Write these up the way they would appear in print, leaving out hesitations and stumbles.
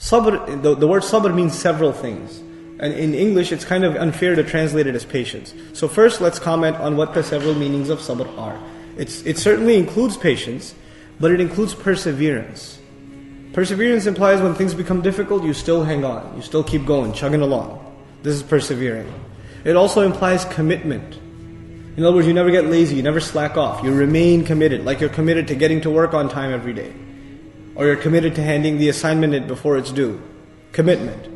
Sabr, the word sabr means several things. And in English, it's kind of unfair to translate it as patience. So first, let's comment on what the several meanings of sabr are. It certainly includes patience, but it includes perseverance. Perseverance implies when things become difficult, you still hang on. You still keep going, chugging along. This is persevering. It also implies commitment. In other words, you never get lazy, you never slack off. You remain committed, like you're committed to getting to work on time every day. Or you're committed to handing the assignment in before it's due. Commitment.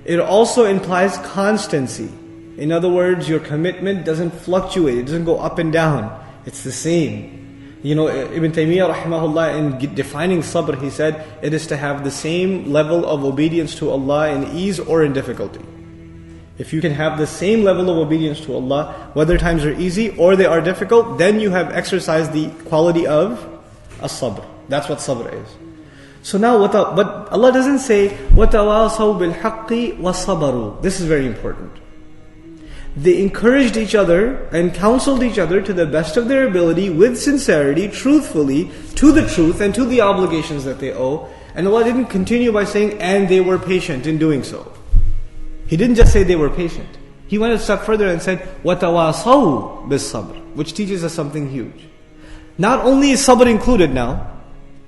It also implies constancy. In other words, your commitment doesn't fluctuate, it doesn't go up and down. It's the same. You know, Ibn Taymiyyah rahimahullah, in defining sabr, he said, it is to have the same level of obedience to Allah in ease or in difficulty. If you can have the same level of obedience to Allah, whether times are easy or they are difficult, then you have exercised the quality of as-sabr. That's what sabr is. So now, but Allah doesn't say, وَتَوَاصَوْا بِالْحَقِّ وَصَبَرُوا. This is very important. They encouraged each other and counseled each other to the best of their ability, with sincerity, truthfully, to the truth and to the obligations that they owe. And Allah didn't continue by saying, and they were patient in doing so. He didn't just say they were patient. He went a step further and said, وَتَوَاصَوْا بِالصَّبْرِ, which teaches us something huge. Not only is sabr included now,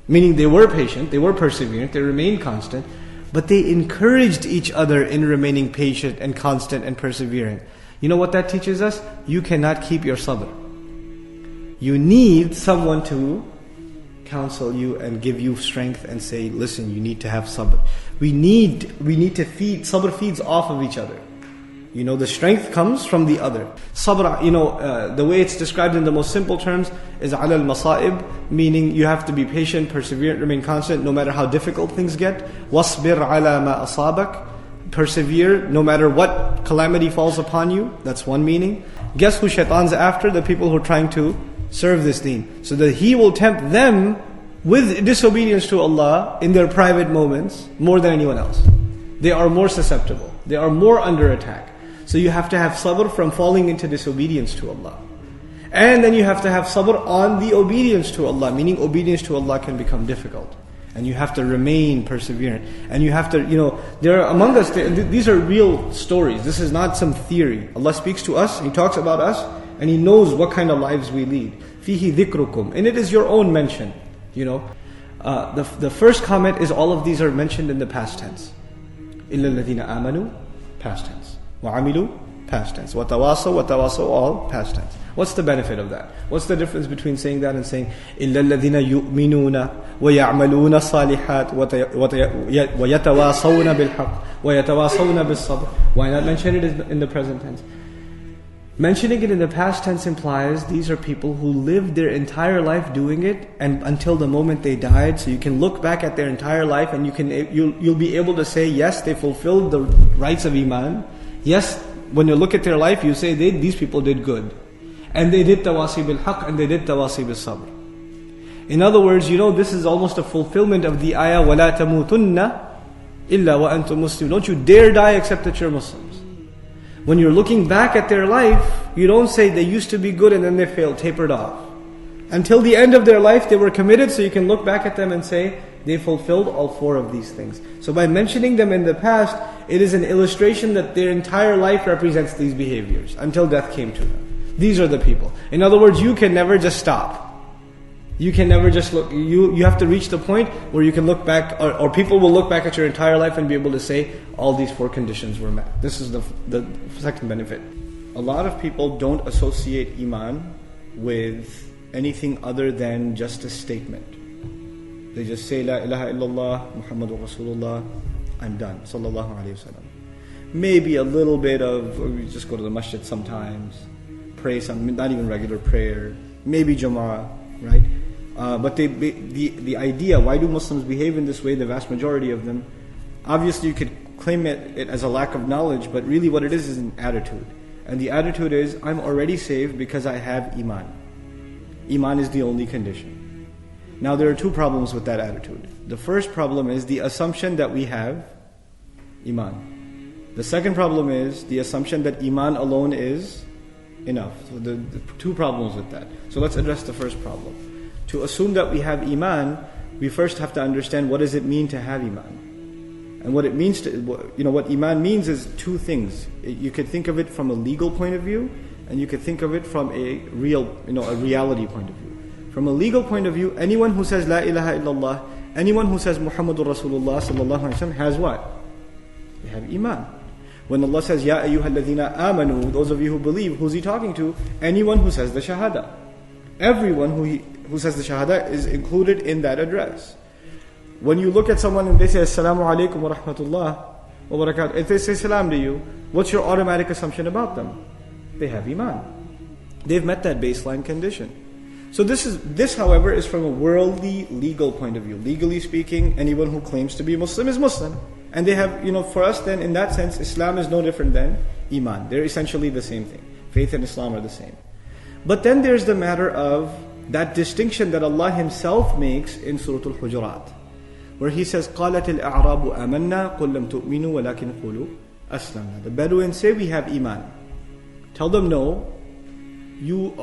meaning they were patient, they were perseverant, they remained constant, but they encouraged each other in remaining patient and constant and persevering. You know what that teaches us? You cannot keep your sabr. You need someone to counsel you and give you strength and say, listen, you need to have sabr. We need to feed, sabr feeds off of each other. You know, the strength comes from the other. Sabr, the way it's described in the most simple terms is ala al-masa'ib, meaning you have to be patient, perseverant, remain constant, no matter how difficult things get. Wasbir ala ma asabak, persevere no matter what calamity falls upon you. That's one meaning. Guess who shaitan's after? The people who are trying to serve this deen. So that he will tempt them with disobedience to Allah in their private moments more than anyone else. They are more susceptible. They are more under attack. So you have to have sabr from falling into disobedience to Allah. And then you have to have sabr on the obedience to Allah, meaning obedience to Allah can become difficult. And you have to remain perseverant. And you have to, there are among us, these are real stories. This is not some theory. Allah speaks to us, He talks about us, and He knows what kind of lives we lead. فِيهِ ذِكْرُكُمْ. And it is your own mention. The first comment is all of these are mentioned in the past tense. إِلَّا الَّذِينَ آمَنُوا, past tense. وَعَمِلُوا, past tense. وَتَوَاصَوْا, all past tense. What's the benefit of that? What's the difference between saying that and saying إِلَّا الَّذِينَ يُؤْمِنُونَ وَيَعْمَلُونَ الصَّالِحَاتِ وَيَتَوَاصَوْنَ بِالْحَقِّ وَيَتَوَاصَوْنَ بِالصَّبْرِ? Why not mention it in the present tense? Mentioning it in the past tense implies these are people who lived their entire life doing it, and until the moment they died. So you can look back at their entire life and you'll be able to say, yes, they fulfilled the rights of Iman. Yes, when you look at their life, you say these people did good. And they did tawasi bil haqq and they did tawasi bil sabr. In other words, this is almost a fulfillment of the ayah, وَلَا تَمُوتُنَّ إِلَّا وَأَنْتُمْ مُسْلِمُونَ. Don't you dare die except that you're Muslims. When you're looking back at their life, you don't say they used to be good and then they failed, tapered off. Until the end of their life, they were committed, so you can look back at them and say, they fulfilled all four of these things. So by mentioning them in the past, it is an illustration that their entire life represents these behaviors, until death came to them. These are the people. In other words, you can never just stop. You can never just look, you have to reach the point where you can look back, or people will look back at your entire life and be able to say, all these four conditions were met. This is the second benefit. A lot of people don't associate Iman with anything other than just a statement. They just say, La ilaha illallah, Muhammadur Rasulullah, I'm done, sallallahu alayhi wa sallam. Maybe a little bit of, we just go to the masjid sometimes, pray some, not even regular prayer, maybe Jama'ah, right? But the idea, why do Muslims behave in this way, the vast majority of them, obviously you could claim it as a lack of knowledge, but really what it is an attitude. And the attitude is, I'm already saved because I have Iman. Iman is the only condition. Now there are two problems with that attitude. The first problem is the assumption that we have Iman. The second problem is the assumption that Iman alone is enough. So the two problems with that. So let's address the first problem. To assume that we have Iman, we first have to understand what does it mean to have Iman. And what it means to, what iman means is two things. You could think of it from a legal point of view, and you could think of it from a real, a reality point of view. From a legal point of view, anyone who says La ilaha illallah, anyone who says Muhammadur Rasulullah sallallahu alaihi wasallam has what? They have iman. When Allah says Ya ayyuhalladhina amanu, those of you who believe, who's He talking to? Anyone who says the shahada. Everyone who says the shahada is included in that address. When you look at someone and they say Assalamu alaikum wa rahmatullah wa barakatuh, if they say salam to you, what's your automatic assumption about them? They have iman. They've met that baseline condition. So this however is from a worldly legal point of view. Legally speaking, anyone who claims to be Muslim is Muslim. And they have, for us then in that sense, Islam is no different than iman. They're essentially the same thing. Faith and Islam are the same. But then there's the matter of that distinction that Allah Himself makes in Surah Al-Hujurat, where He says, قَالَتِ الْأَعْرَابُ آمَنَّا قُلْ لَمْ تُؤْمِنُوا وَلَكِنْ قُولُوا أَسْلَمْنَا. The Bedouins say, we have iman. Tell them, no, you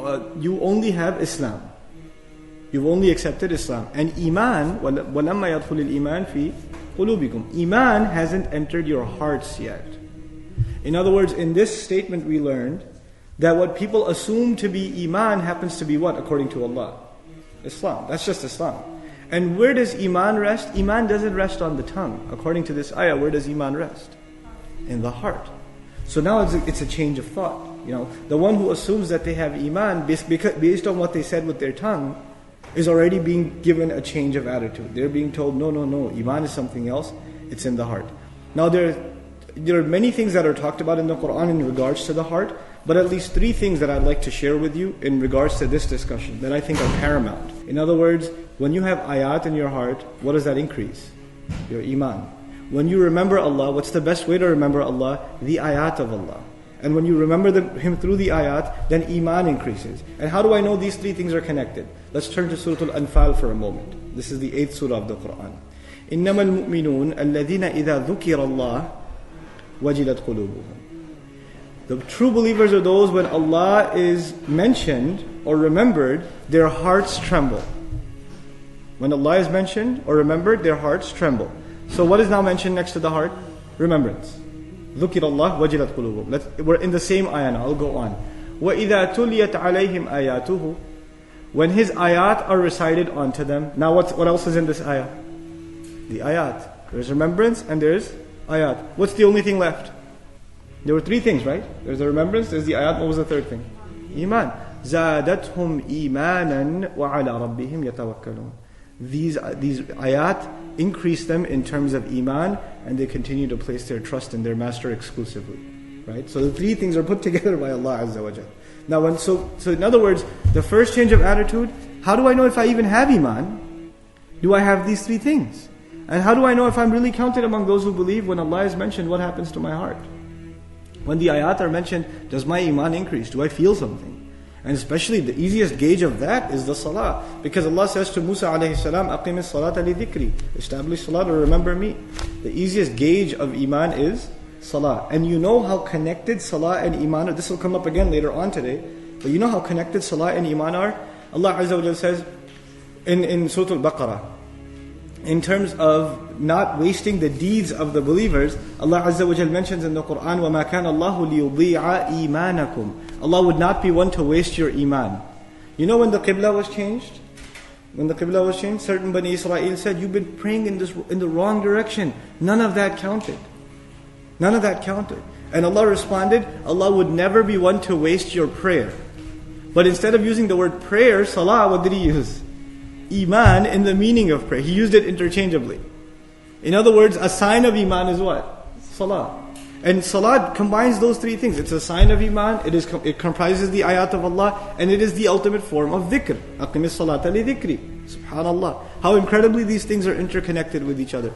only have Islam. You've only accepted Islam. And iman, وَلَمَّا يَدْخُلِ الْإِيمَانِ فِي قُلُوبِكُمْ. Iman hasn't entered your hearts yet. In other words, in this statement we learned that what people assume to be iman happens to be what according to Allah? Islam. That's just Islam. And where does iman rest? Iman doesn't rest on the tongue. According to this ayah, where does iman rest? In the heart. So now it's a change of thought. The one who assumes that they have iman based on what they said with their tongue is already being given a change of attitude. They're being told, no, iman is something else. It's in the heart. Now there are many things that are talked about in the Quran in regards to the heart, but at least three things that I'd like to share with you in regards to this discussion that I think are paramount. In other words, when you have ayat in your heart, what does that increase? Your iman. When you remember Allah, what's the best way to remember Allah? The ayat of Allah. And when you remember Him through the ayat, then iman increases. And how do I know these three things are connected? Let's turn to Surah Al-Anfal for a moment. This is the 8th surah of the Quran. إِنَّمَا الْمُؤْمِنُونَ الَّذِينَ إِذَا ذُكِرَ اللَّهُ وَجِلَتْ قُلُوبُهُم. The true believers are those when Allah is mentioned or remembered, their hearts tremble. When Allah is mentioned or remembered, their hearts tremble. So what is now mentioned next to the heart? Remembrance. ذُكِرَ اللَّهُ وَجِلَتْ قُلُوبُهُم. We're in the same ayah now, I'll go on. وَإِذَا تُلِيَتْ عَلَيْهِمْ آيَاتُهُ. When His ayat are recited onto them. Now what else is in this ayah? The ayat. There's remembrance and there's ayat. What's the only thing left? There were three things, right? There's the remembrance, there's the ayat. What was the third thing? Iman. زَادَتْهُمْ إِيمَانًا وَعَلَى رَبِّهِمْ يَتَوَكَّلُونَ. These ayat increase them in terms of iman, and they continue to place their trust in their master exclusively. Right? So the three things are put together by Allah Azza wa Jal. Now, so in other words, the first change of attitude, how do I know if I even have iman? Do I have these three things? And how do I know if I'm really counted among those who believe? When Allah is mentioned, what happens to my heart? When the ayat are mentioned, does my iman increase? Do I feel something? And especially the easiest gauge of that is the salah. Because Allah says to Musa alayhi salam, أَقِمِ الصَّلَاةَ لِذِكْرِ. Establish salah to remember me. The easiest gauge of iman is salah. And you know how connected salah and iman are. This will come up again later on today. But you know how connected salah and iman are? Allah Azza wa Jalla says in Surah Al-Baqarah, in terms of not wasting the deeds of the believers, Allah Azza wa Jal mentions in the Quran, وَمَا كَانَ اللَّهُ لِيُضِيعَ إِيمَانَكُمْ. Allah would not be one to waste your iman. You know when the Qibla was changed? When the Qibla was changed, certain Bani Israel said, you've been praying in the wrong direction. None of that counted. None of that counted. And Allah responded, Allah would never be one to waste your prayer. But instead of using the word prayer, salah, what did He use? Iman in the meaning of prayer. He used it interchangeably. In other words, a sign of iman is what? Salah. And salah combines those three things. It's a sign of iman, it comprises the ayat of Allah, and it is the ultimate form of dhikr. أَقِمِ الصَّلَاةَ لِذِكْرِ. Subhanallah. How incredibly these things are interconnected with each other.